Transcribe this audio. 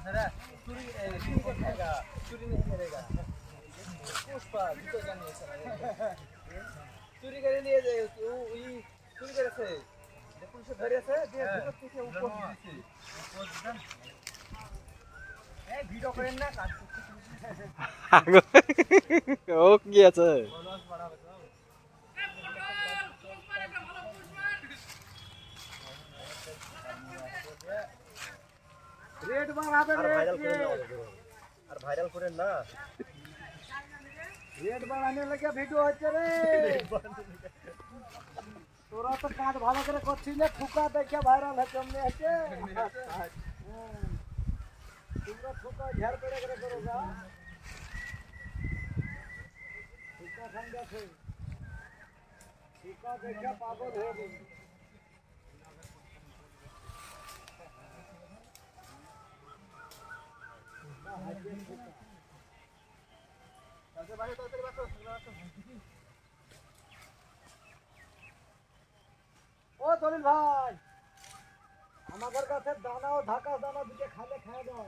जरा चूरी चूरी के खाएगा चूरी नहीं करेगा पुष्पा तो जाने चूरी करे लिए ये चूरी करे से पुलिस धरे से दे धरत থেকে উপর দিছে এই ভিডিও করেন না কাজ ও কি আছে রেড বাড়াবে রেড আর ভাইরাল করেন না রেড বাড়ানোর লাগে ভিডিও হচ্ছে রে তোরা তো কাজ ভালো করে করছিস না ঠুকা দেখে ভাইরাল হচ্ছে এমনি আছে তোমরা ঠুকা ঝাড় করে করো না ঠুকা সঙ্গে আছে ঠুকা দেখে পাগল হয়ে যাবে ও দলিল ভাই আমাদের কাছে দানা ও ঢাকা দানা দিকে খালে খাওয়া দাও